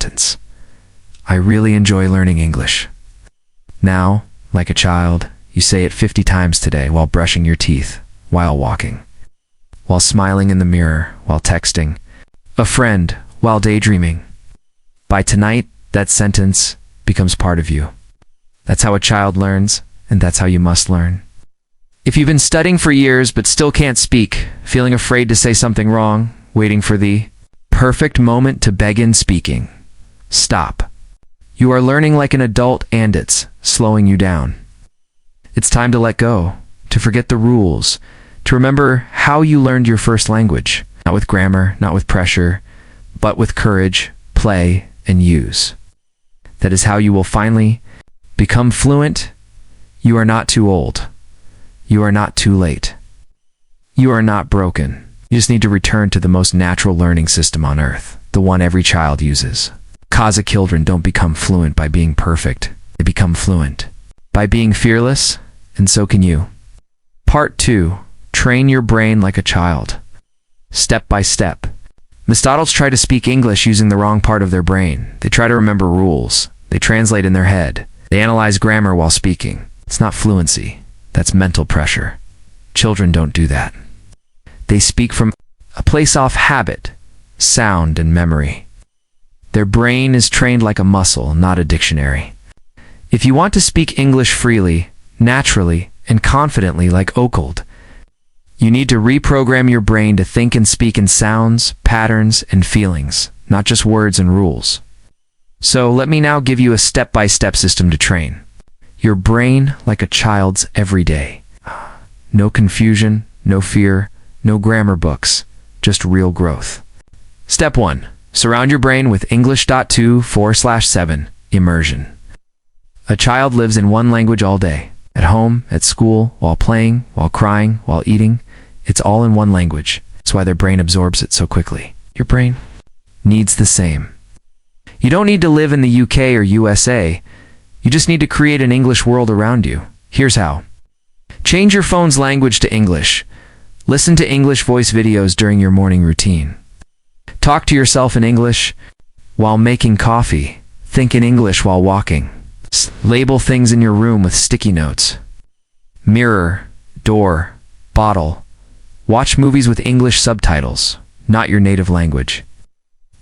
sentence. I really enjoy learning English. Now, like a child, you say it 50 times today while brushing your teeth, while walking, while smiling in the mirror, while texting a friend, while daydreaming. By tonight, that sentence becomes part of you. That's how a child learns, and that's how you must learn. If you've been studying for years but still can't speak, feeling afraid to say something wrong, waiting for the perfect moment to begin speaking, stop. You are learning like an adult and it's slowing you down. It's time to let go, to forget the rules, to remember how you learned your first language, not with grammar, not with pressure, but with courage, play, and use. That is how you will finally become fluent. You are not too old. You are not too late. You are not broken. You just need to return to the most natural learning system on earth, the one every child uses. Cause children don't become fluent by being perfect. They become fluent by being fearless, and so can you. Part 2. Train your brain like a child. Step by step. Most adults try to speak English using the wrong part of their brain. They try to remember rules. They translate in their head. They analyze grammar while speaking. It's not fluency. That's mental pressure. Children don't do that. They speak from a place of habit, sound, and memory. Their brain is trained like a muscle, not a dictionary. If you want to speak English freely, naturally, and confidently like Oakland, you need to reprogram your brain to think and speak in sounds, patterns, and feelings, not just words and rules. So let me now give you a step-by-step system to train your brain like a child's every day. No confusion, no fear, no grammar books, just real growth. Step 1. Surround your brain with English.2/7 immersion. A child lives in one language all day. At home, at school, while playing, while crying, while eating. It's all in one language. That's why their brain absorbs it so quickly. Your brain needs the same. You don't need to live in the UK or USA. You just need to create an English world around you. Here's how. Change your phone's language to English. Listen to English voice videos during your morning routine. Talk to yourself in English while making coffee. Think in English while walking. Label things in your room with sticky notes. Mirror, door, bottle. Watch movies with English subtitles, not your native language.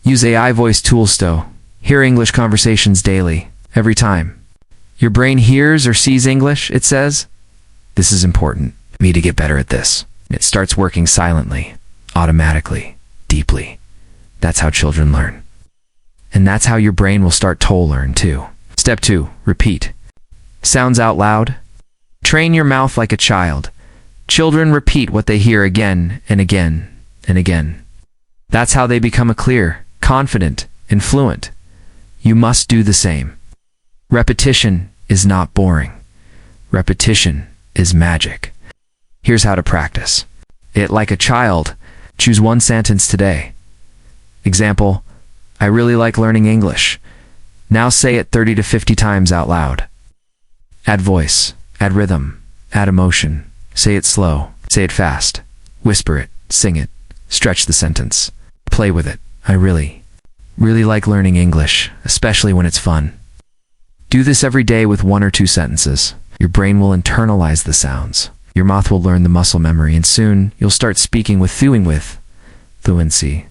Use AI voice tools to hear English conversations daily, every time. Your brain hears or sees English, it says, "This is important. I need to get better at this." And it starts working silently, automatically, deeply. That's how children learn. And that's how your brain will start to learn too. Step 2. Repeat. Sounds out loud. Train your mouth like a child. Children repeat what they hear again and again and again. That's how they become a clear, confident, and fluent. You must do the same. Repetition is not boring. Repetition is magic. Here's how to practice it like a child. Choose one sentence today. Example, I really like learning English. Now say it 30 to 50 times out loud. Add voice, add rhythm, add emotion. Say it slow, say it fast. Whisper it, sing it, stretch the sentence. Play with it. I really like learning English, especially when it's fun. Do this every day with 1 or 2 sentences. Your brain will internalize the sounds. Your mouth will learn the muscle memory, and soon you'll start speaking with fluency.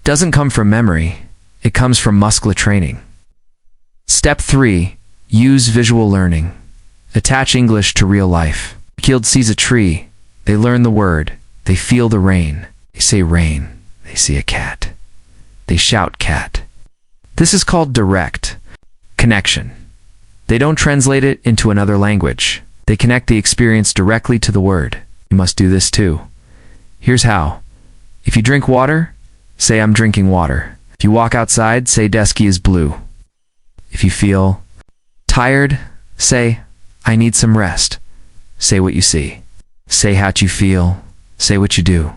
Doesn't come from memory, it comes from muscular training. Step 3. Use visual learning. Attach English to real life. A kid sees a tree. They learn the word. They feel the rain. They say rain. They see a cat. They shout cat. This is called direct connection. They don't translate it into another language. They connect the experience directly to the word. You must do this too. Here's how. If you drink water, say I'm drinking water. If you walk outside, say Desky is blue. If you feel tired, say, I need some rest. Say what you see. Say how you feel. Say what you do.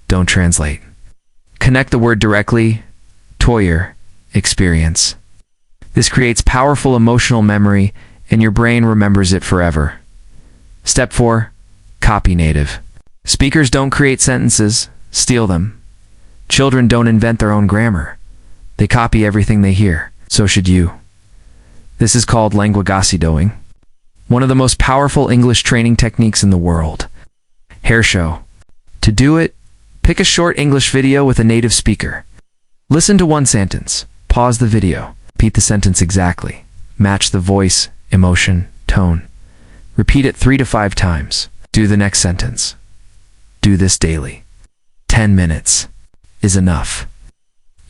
Don't translate. Connect the word directly to your experience. This creates powerful emotional memory, and your brain remembers it forever. Step 4. Copy native. Speakers don't create sentences, steal them. Children don't invent their own grammar. They copy everything they hear. So should you. This is called garbhvati, one of the most powerful English training techniques in the world. Hair show. To do it, pick a short English video with a native speaker. Listen to one sentence. Pause the video. Repeat the sentence exactly. Match the voice, emotion, tone. Repeat it 3 to 5 times. Do the next sentence. Do this daily. 10 minutes is enough.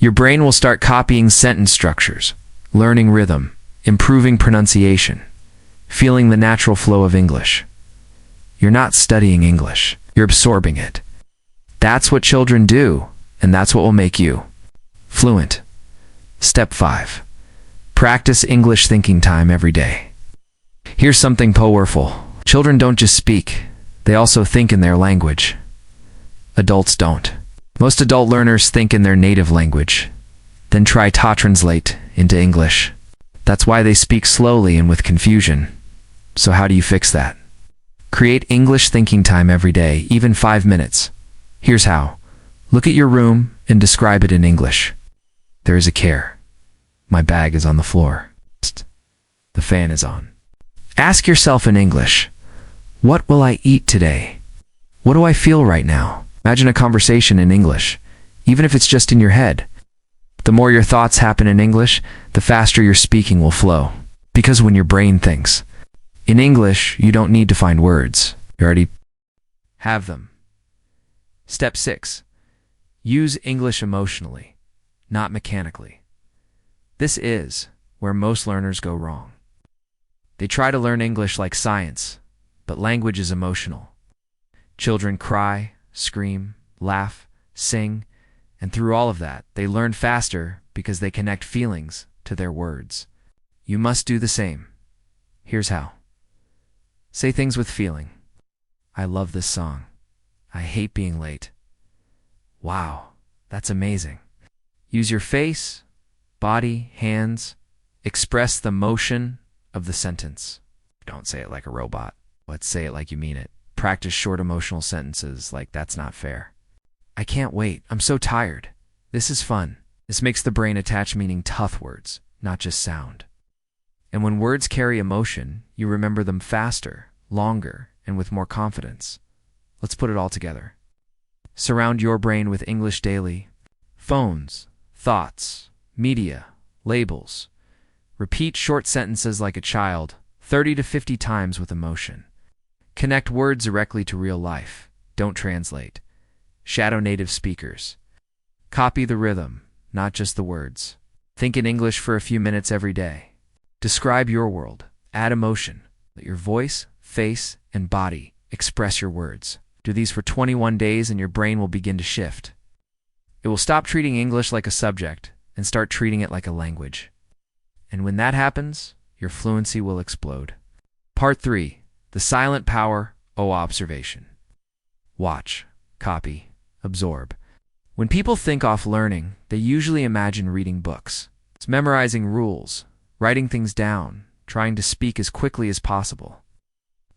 Your brain will start copying sentence structures, learning rhythm, improving pronunciation, feeling the natural flow of English. You're not studying English, you're absorbing it. That's what children do, and that's what will make you fluent. Step 5. Practice English thinking time every day. Here's something powerful. Children don't just speak, they also think in their language. Adults don't. Most adult learners think in their native language, then try to translate into English. That's why they speak slowly and with confusion. So how do you fix that? Create English thinking time every day, even 5 minutes. Here's how. Look at your room and describe it in English. There is a chair. My bag is on the floor. The fan is on. Ask yourself in English, what will I eat today? What do I feel right now? Imagine a conversation in English, even if it's just in your head. The more your thoughts happen in English, the faster your speaking will flow. Because when your brain thinks, in English, you don't need to find words. You already have them. Step 6. Use English emotionally, not mechanically. This is where most learners go wrong. They try to learn English like science, but language is emotional. Children cry, scream, laugh, sing, and through all of that, they learn faster because they connect feelings to their words. You must do the same. Here's how. Say things with feeling. I love this song. I hate being late. Wow, that's amazing. Use your face, body, hands. Express the motion of the sentence. Don't say it like a robot. Let's say it like you mean it. Practice short emotional sentences like that's not fair. I can't wait. I'm so tired. This is fun. This makes the brain attach meaning to words, not just sound. And when words carry emotion, you remember them faster, longer, and with more confidence. Let's put it all together. Surround your brain with English daily. Phones, thoughts, media, labels. Repeat short sentences like a child, 30 to 50 times with emotion. Connect words directly to real life. Don't translate. Shadow native speakers. Copy the rhythm, not just the words. Think in English for a few minutes every day. Describe your world. Add emotion. Let your voice, face, and body express your words. Do these for 21 days and your brain will begin to shift. It will stop treating English like a subject and start treating it like a language. And when that happens, your fluency will explode. Part 3. The silent power of observation. Watch, copy, absorb. When people think of learning, they usually imagine reading books. It's memorizing rules, writing things down, trying to speak as quickly as possible.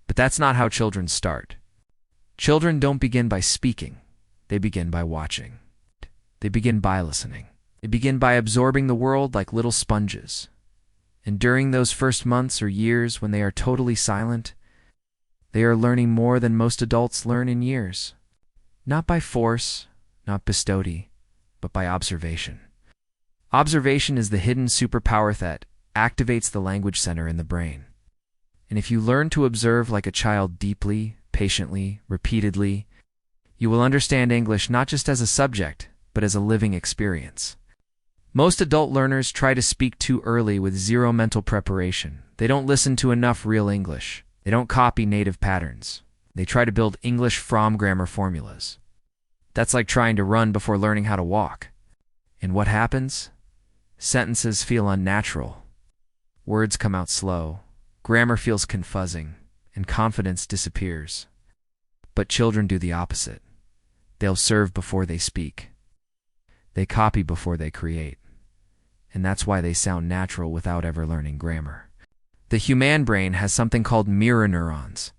But that's not how children start. Children don't begin by speaking. They begin by watching. They begin by listening. They begin by absorbing the world like little sponges. And during those first months or years when they are totally silent, they are learning more than most adults learn in years. Not by force, not bestowed, but by observation. Observation is the hidden superpower that activates the language center in the brain. And if you learn to observe like a child deeply, patiently, repeatedly, you will understand English not just as a subject, but as a living experience. Most adult learners try to speak too early with zero mental preparation. They don't listen to enough real English. They don't copy native patterns. They try to build English from grammar formulas. That's like trying to run before learning how to walk. And what happens? Sentences feel unnatural. Words come out slow. Grammar feels confusing, and confidence disappears. But children do the opposite. They'll observe before they speak. They copy before they create. And that's why they sound natural without ever learning grammar. The human brain has something called mirror neurons.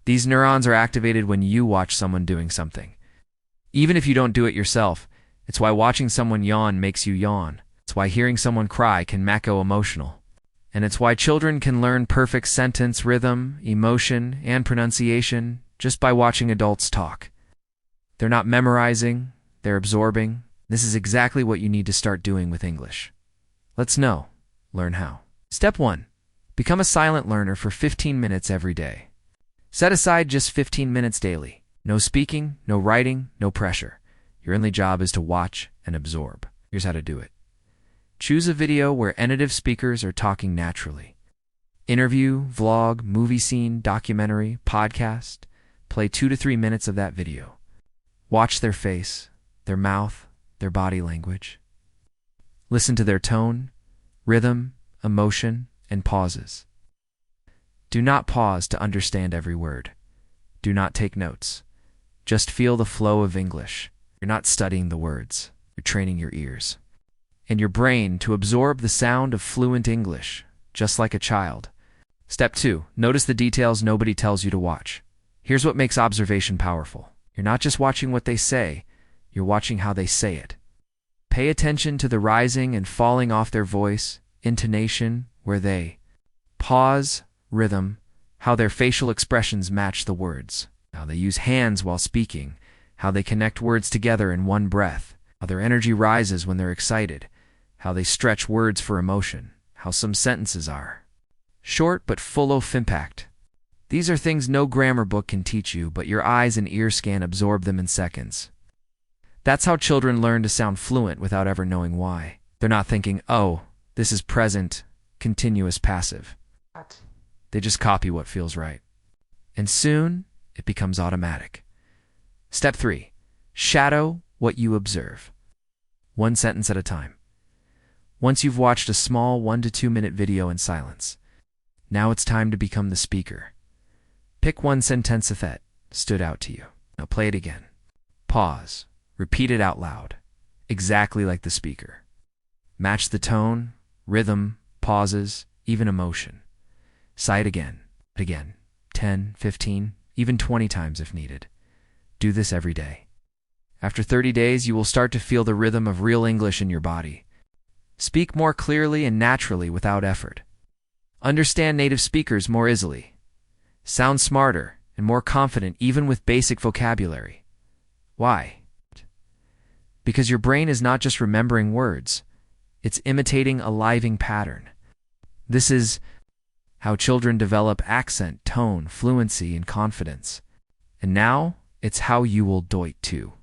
These neurons are activated when you watch someone doing something. Even if you don't do it yourself, it's why watching someone yawn makes you yawn. It's It's why hearing someone cry can make you emotional. And it's why children can learn perfect sentence rhythm, emotion, and pronunciation just by watching adults talk. They're not memorizing, they're absorbing. This is exactly what you need to start doing with English. Let's learn how. Step 1. Become a silent learner for 15 minutes every day. Set aside just 15 minutes daily. No speaking, no writing, no pressure. Your only job is to watch and absorb. Here's how to do it. Choose a video where native speakers are talking naturally. Interview, vlog, movie scene, documentary, podcast. Play 2 to 3 minutes of that video. Watch their face, their mouth, their body language. Listen to their tone, rhythm, emotion, and pauses. Do not pause to understand every word. Do not take notes. Just feel the flow of English. You're not studying the words. You're training your ears and your brain to absorb the sound of fluent English, just like a child. Step 2. Notice the details nobody tells you to watch. Here's what makes observation powerful. You're not just watching what they say, you're watching how they say it. Pay attention to the rising and falling off their voice, intonation, where they pause, rhythm, how their facial expressions match the words, how they use hands while speaking, how they connect words together in one breath, how their energy rises when they're excited, how they stretch words for emotion, how some sentences are short but full of impact. These are things no grammar book can teach you, but your eyes and ear scan absorb them in seconds. That's how children learn to sound fluent without ever knowing why. They're not thinking, oh, this is present, continuous passive. They just copy what feels right. And soon, it becomes automatic. Step 3. Shadow what you observe. 1 sentence at a time. Once you've watched a small 1 to 2 minute video in silence, now it's time to become the speaker. Pick 1 sentence that stood out to you. Now play it again. Pause. Repeat it out loud, exactly like the speaker. Match the tone, rhythm, pauses, even emotion. Say it again, 10, 15, even 20 times if needed. Do this every day. After 30 days, you will start to feel the rhythm of real English in your body. Speak more clearly and naturally without effort. Understand native speakers more easily. Sound smarter and more confident even with basic vocabulary. Why? Because your brain is not just remembering words, it's imitating a living pattern. This is how children develop accent, tone, fluency, and confidence. And now, it's how you will do it too.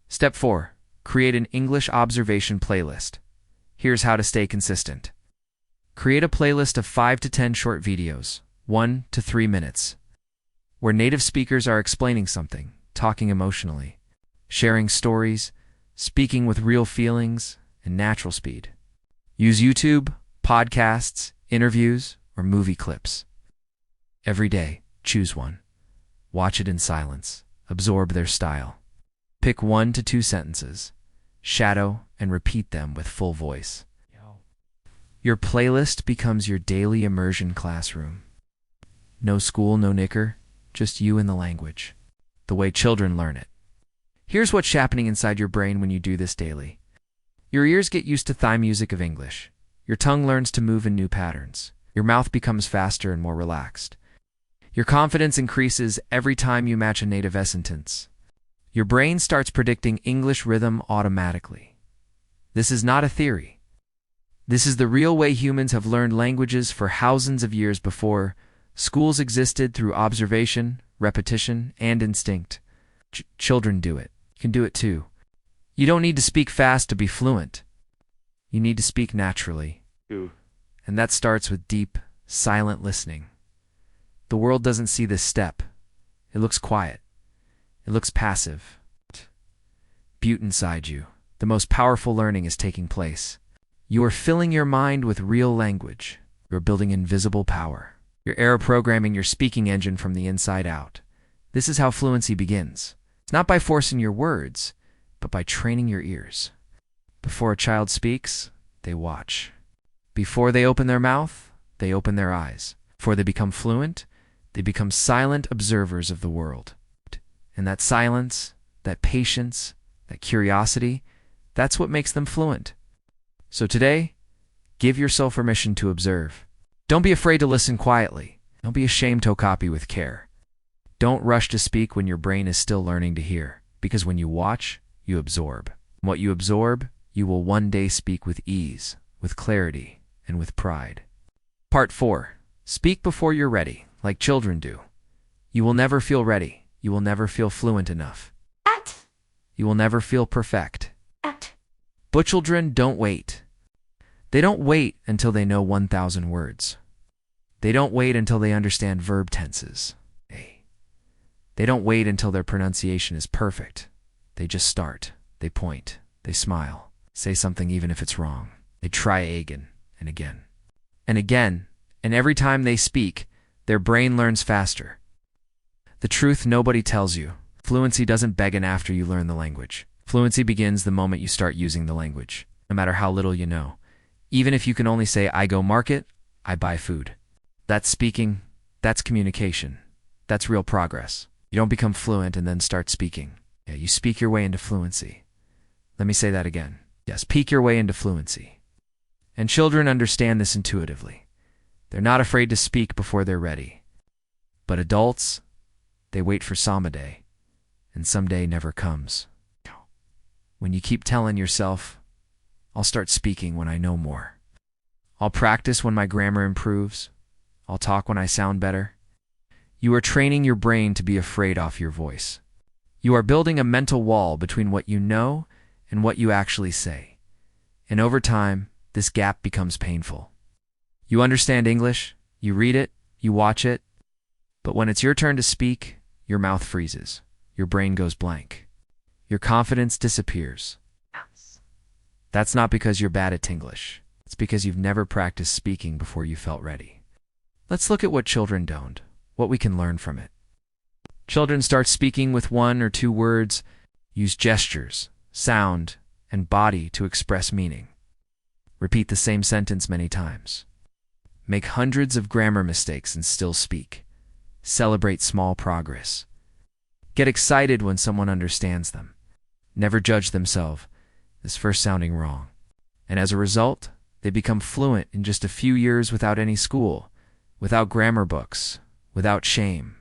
Step 4. Create an English observation playlist. Here's how to stay consistent. Create a playlist of 5 to 10 short videos, 1 to 3 minutes, where native speakers are explaining something, talking emotionally, sharing stories, speaking with real feelings and natural speed. Use YouTube, podcasts, interviews, or movie clips. Every day, choose one. Watch it in silence. Absorb their style. Pick 1 to 2 sentences. Shadow and repeat them with full voice. Your playlist becomes your daily immersion classroom. No school, no knicker, just you and the language. The way children learn it. Here's what's happening inside your brain when you do this daily. Your ears get used to thigh music of English. Your tongue learns to move in new patterns. Your mouth becomes faster and more relaxed. Your confidence increases every time you match a native sentence. Your brain starts predicting English rhythm automatically. This is not a theory. This is the real way humans have learned languages for thousands of years before schools existed through observation, repetition, and instinct. Children do it. You can do it too. You don't need to speak fast to be fluent. You need to speak naturally. And that starts with deep, silent listening. The world doesn't see this step. It looks quiet. It looks passive. Butte inside you. The most powerful learning is taking place. You are filling your mind with real language. You're building invisible power. You're aeroprogramming your speaking engine from the inside out. This is how fluency begins. It's not by forcing your words, but by training your ears. Before a child speaks, they watch. Before they open their mouth, they open their eyes. Before they become fluent, they become silent observers of the world. And that silence, that patience, that curiosity, that's what makes them fluent. So today, give yourself permission to observe. Don't be afraid to listen quietly. Don't be ashamed to copy with care. Don't rush to speak when your brain is still learning to hear, because when you watch, you absorb. What you absorb, you will one day speak with ease, with clarity, and with pride. Part 4. Speak before you're ready, like children do. You will never feel ready. You will never feel fluent enough. You will never feel perfect. But children don't wait. They don't wait until they know 1,000 words. They don't wait until they understand verb tenses. They don't wait until their pronunciation is perfect. They just start. They point. They smile. Say something even if it's wrong. They try again and again. And again, and every time they speak, their brain learns faster. The truth nobody tells you. Fluency doesn't begin after you learn the language. Fluency begins the moment you start using the language, no matter how little you know. Even if you can only say, I go market, I buy food. That's speaking. That's communication. That's real progress. You don't become fluent and then start speaking. You speak your way into fluency. Let me say that again. Speak your way into fluency. And children understand this intuitively. They're not afraid to speak before they're ready. But adults, they wait for someday, and someday never comes. When you keep telling yourself, I'll start speaking when I know more. I'll practice when my grammar improves. I'll talk when I sound better. You are training your brain to be afraid of your voice. You are building a mental wall between what you know and what you actually say. And over time, this gap becomes painful. You understand English, you read it, you watch it, but when it's your turn to speak, your mouth freezes, your brain goes blank, your confidence disappears. That's not because you're bad at English. It's because you've never practiced speaking before you felt ready. Let's look at what children don't, what we can learn from it. Children start speaking with 1 or 2 words, use gestures, sound, and body to express meaning. Repeat the same sentence many times. Make hundreds of grammar mistakes and still speak. Celebrate small progress. Get excited when someone understands them. Never judge themselves as first sounding wrong. And as a result, they become fluent in just a few years without any school, without grammar books, without shame.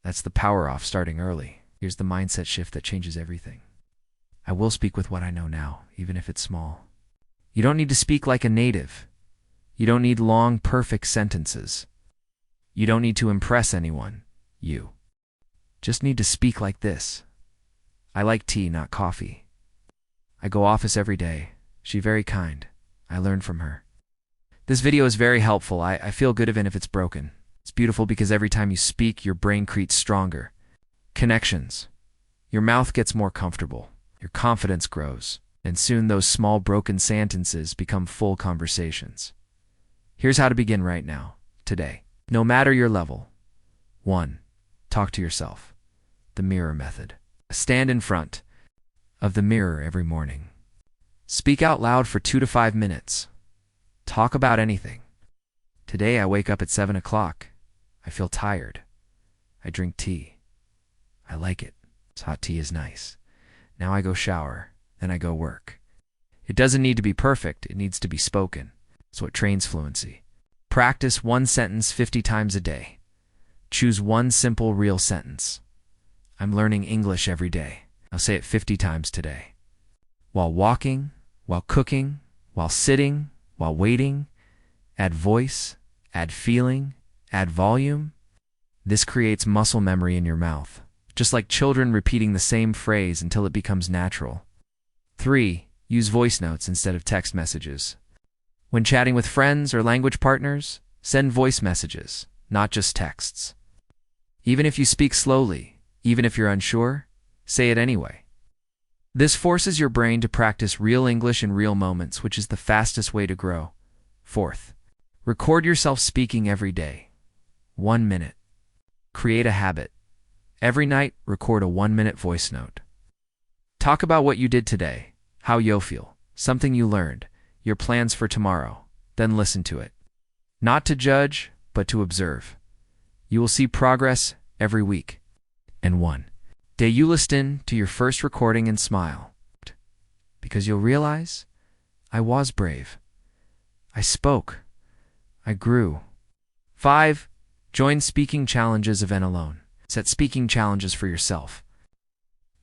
That's the power of starting early. Here's the mindset shift that changes everything. I will speak with what I know now, even if it's small. You don't need to speak like a native. You don't need long, perfect sentences. You don't need to impress anyone. You just need to speak like this. I like tea, not coffee. I go office every day. She very kind. I learn from her. This video is very helpful. I feel good even if it's broken. It's beautiful because every time you speak, your brain creates stronger connections. Your mouth gets more comfortable. Your confidence grows. And soon those small broken sentences become full conversations. Here's how to begin right now, today. No matter your level. 1. Talk to yourself. The mirror method. Stand in front of the mirror every morning. Speak out loud for 2 to 5 minutes. Talk about anything. Today I wake up at 7 o'clock. I feel tired. I drink tea. I like it. Hot tea is nice. Now I go shower. Then I go work. It doesn't need to be perfect. It needs to be spoken. It's what trains fluency. Practice 1 sentence 50 times a day. Choose 1 simple, real sentence. I'm learning English every day. I'll say it 50 times today. While walking, while cooking, while sitting, while waiting, add voice, add feeling, add volume. This creates muscle memory in your mouth, just like children repeating the same phrase until it becomes natural. 3. Use voice notes instead of text messages. When chatting with friends or language partners, send voice messages, not just texts. Even if you speak slowly, even if you're unsure, say it anyway. This forces your brain to practice real English in real moments, which is the fastest way to grow. 4th, record yourself speaking every day. 1 minute. Create a habit. Every night, record a 1-minute voice note. Talk about what you did today, how you feel, something you learned, your plans for tomorrow. Then listen to it. Not to judge, but to observe. You will see progress every week. And 1 day you listen to your first recording and smile. Because you'll realize, I was brave. I spoke. I grew. 5. Join speaking challenges event alone. Set speaking challenges for yourself.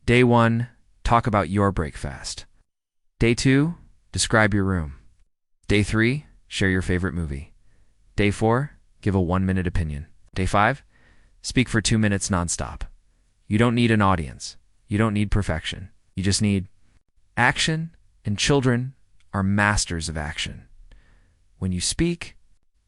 Day 1, talk about your breakfast. Day 2, describe your room. Day 3, share your favorite movie. Day 4, give a 1-minute opinion. Day 5, speak for 2 minutes nonstop. You don't need an audience. You don't need perfection. You just need action, and children are masters of action. When you speak,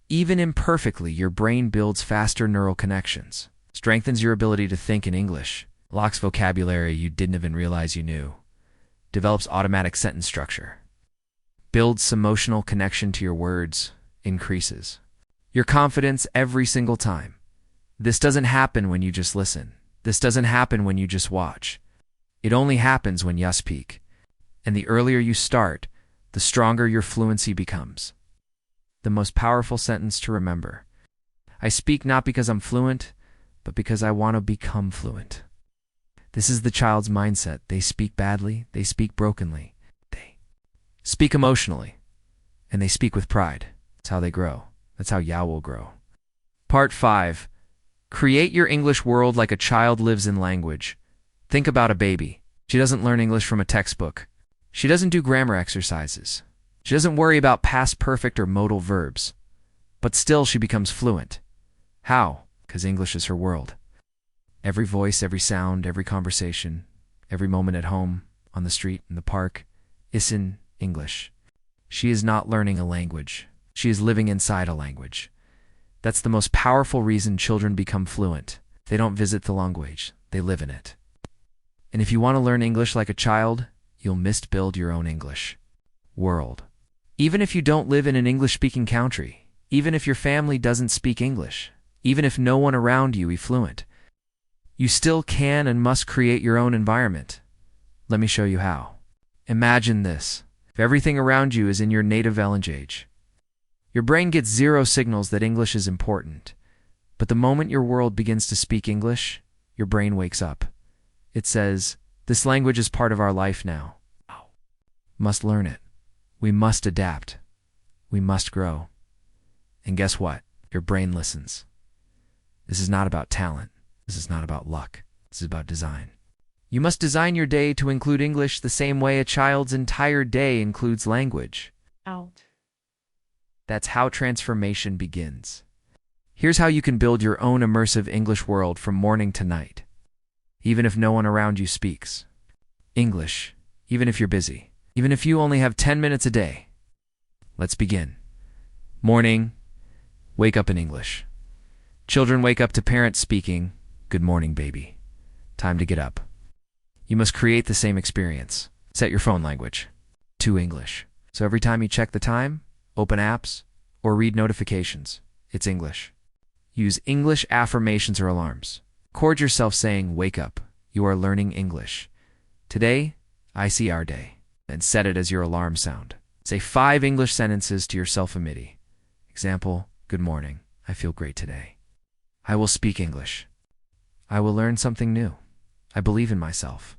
even imperfectly, your brain builds faster neural connections, strengthens your ability to think in English, locks vocabulary you didn't even realize you knew, develops automatic sentence structure, builds emotional connection to your words, increases your confidence every single time. This doesn't happen when you just listen. This doesn't happen when you just watch. It only happens when you speak. And the earlier you start, the stronger your fluency becomes. The most powerful sentence to remember. I speak not because I'm fluent, but because I want to become fluent. This is the child's mindset. They speak badly, they speak brokenly, they speak emotionally, and they speak with pride. That's how they grow. That's how Yao will grow. Part 5. Create your English world like a child lives in language. Think about a baby. She doesn't learn English from a textbook. She doesn't do grammar exercises. She doesn't worry about past perfect or modal verbs. But still she becomes fluent. How? Because English is her world. Every voice, every sound, every conversation, every moment at home, on the street, in the park, is in English. She is not learning a language. She is living inside a language. That's the most powerful reason children become fluent. They don't visit the language. They live in it. And if you want to learn English like a child, you'll build your own English world. Even if you don't live in an English-speaking country, even if your family doesn't speak English, even if no one around you is fluent, you still can and must create your own environment. Let me show you how. Imagine this. If everything around you is in your native language, your brain gets zero signals that English is important. But the moment your world begins to speak English, your brain wakes up. It says, this language is part of our life now. Must learn it. We must adapt. We must grow. And guess what? Your brain listens. This is not about talent. This is not about luck. This is about design. You must design your day to include English the same way a child's entire day includes language. Out. That's how transformation begins. Here's how you can build your own immersive English world from morning to night. Even if no one around you speaks English, even if you're busy, even if you only have 10 minutes a day. Let's begin. Morning, wake up in English. Children wake up to parents speaking, "Good morning, baby. Time to get up." You must create the same experience. Set your phone language to English. So every time you check the time, open apps, or read notifications, it's English. Use English affirmations or alarms. Record yourself saying, "Wake up. You are learning English. Today, I see our day." And set it as your alarm sound. Say 5 English sentences to yourself immediately. Example, "Good morning. I feel great today. I will speak English. I will learn something new. I believe in myself."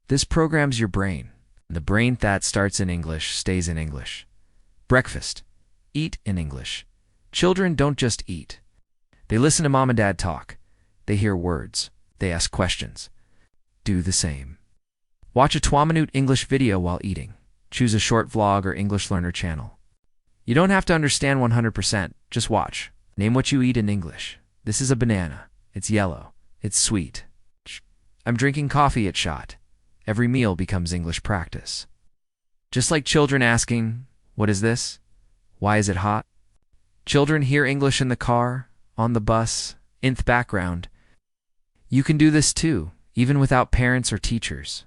This programs your brain. The brain that starts in English stays in English. Breakfast. Eat in English. Children don't just eat. They listen to mom and dad talk. They hear words. They ask questions. Do the same. Watch a 2-minute English video while eating. Choose a short vlog or English learner channel. You don't have to understand 100%. Just watch. Name what you eat in English. This is a banana. It's yellow. It's sweet. I'm drinking coffee at shot. Every meal becomes English practice. Just like children asking, "What is this? Why is it hot?" Children hear English in the car, on the bus, in the background. You can do this too, even without parents or teachers.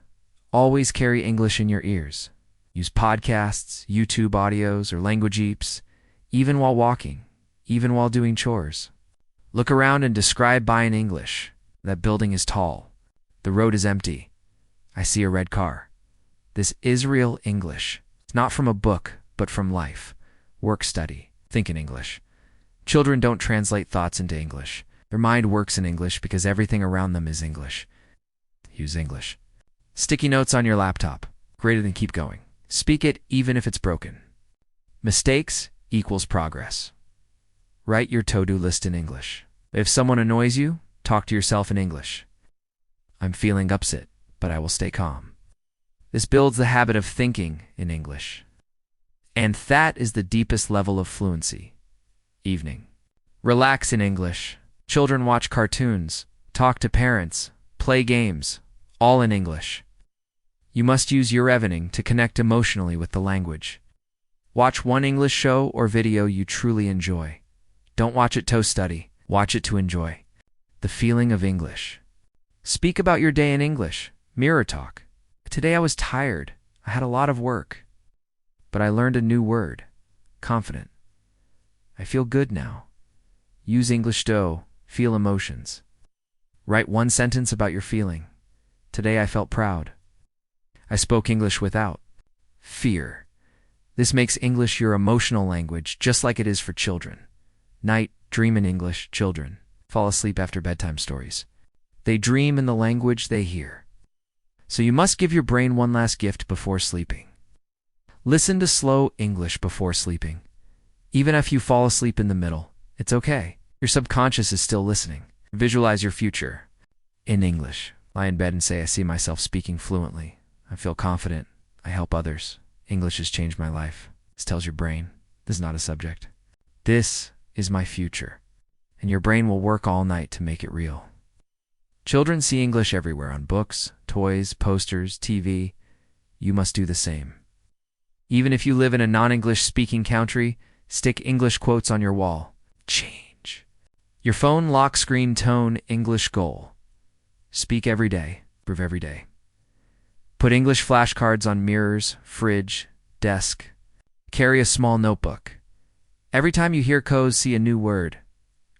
Always carry English in your ears. Use podcasts, YouTube audios, or language apps, even while walking, even while doing chores. Look around and describe by in English. That building is tall. The road is empty. I see a red car. This is real English. It's not from a book, but from life. Work, study, think in English. Children don't translate thoughts into English. Their mind works in English because everything around them is English. Use English. Sticky notes on your laptop. Greater than keep going. Speak it even if it's broken. Mistakes equals progress. Write your to-do list in English. If someone annoys you, talk to yourself in English. I'm feeling upset, but I will stay calm. This builds the habit of thinking in English. And that is the deepest level of fluency. Evening. Relax in English. Children watch cartoons, talk to parents, play games, all in English. You must use your evening to connect emotionally with the language. Watch one English show or video you truly enjoy. Don't watch it to study, watch it to enjoy. The feeling of English. Speak about your day in English. Mirror talk. Today I was tired. I had a lot of work. But I learned a new word. Confident. I feel good now. Use English to feel emotions. Write one sentence about your feeling. Today I felt proud. I spoke English without fear. This makes English your emotional language, just like it is for children. Night, dream in English, children. Fall asleep after bedtime stories. They dream in the language they hear. So you must give your brain one last gift before sleeping. Listen to slow English before sleeping. Even if you fall asleep in the middle, it's okay. Your subconscious is still listening. Visualize your future in English. Lie in bed and say, I see myself speaking fluently. I feel confident. I help others. English has changed my life. This tells your brain, this is not a subject. This is my future. And your brain will work all night to make it real. Children see English everywhere on books, toys, posters, TV. You must do the same. Even if you live in a non-English speaking country, stick English quotes on your wall. Change. Your phone lock screen tone English goal. Speak every day. Prove every day. Put English flashcards on mirrors, fridge, desk. Carry a small notebook. Every time you hear co's see a new word,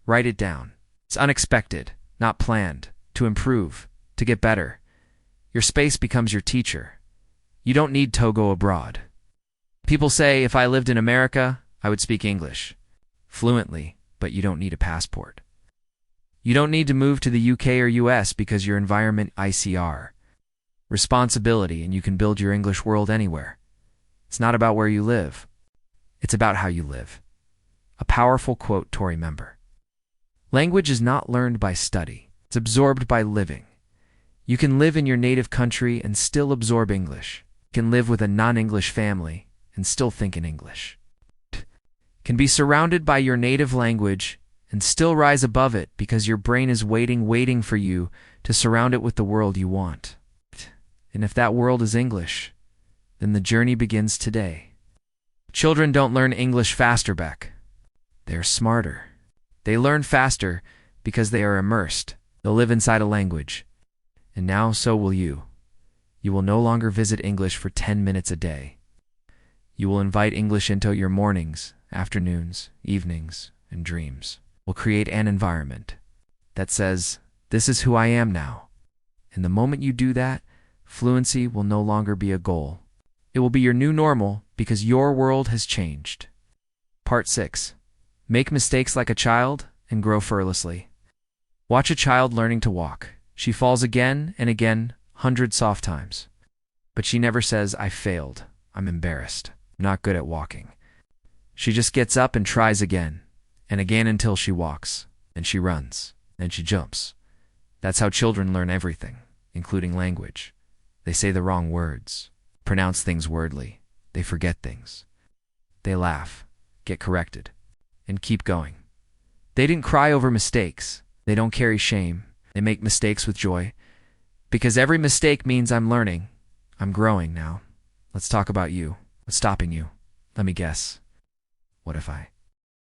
write it down. It's unexpected, not planned, to improve, to get better. Your space becomes your teacher. You don't need to go abroad. People say, if I lived in America, I would speak English fluently, but you don't need a passport. You don't need to move to the UK or US because your environment ICR. Responsibility, and you can build your English world anywhere. It's not about where you live. It's about how you live. A powerful quote to remember. Language is not learned by study. It's absorbed by living. You can live in your native country and still absorb English. You can live with a non-English family and still think in English. Can be surrounded by your native language and still rise above it because your brain is waiting for you to surround it with the world you want. And if that world is English, then the journey begins today. Children don't learn English faster, Beck. They're smarter. They learn faster because they are immersed. They'll live inside a language. And now so will you. You will no longer visit English for 10 minutes a day. You will invite English into your mornings, afternoons, evenings, and dreams. We'll create an environment that says, this is who I am now. And the moment you do that, fluency will no longer be a goal. It will be your new normal because your world has changed. Part 6. Make mistakes like a child and grow fearlessly. Watch a child learning to walk. She falls again and again, 100 soft times. But she never says, I failed. I'm embarrassed. I'm not good at walking. She just gets up and tries again and again until she walks, and she runs, and she jumps. That's how children learn everything, including language. They say the wrong words, pronounce things wordly. They forget things. They laugh, get corrected, and keep going. They didn't cry over mistakes. They don't carry shame. They make mistakes with joy. Because every mistake means I'm learning. I'm growing now. Let's talk about you. What's stopping you? Let me guess. What if I...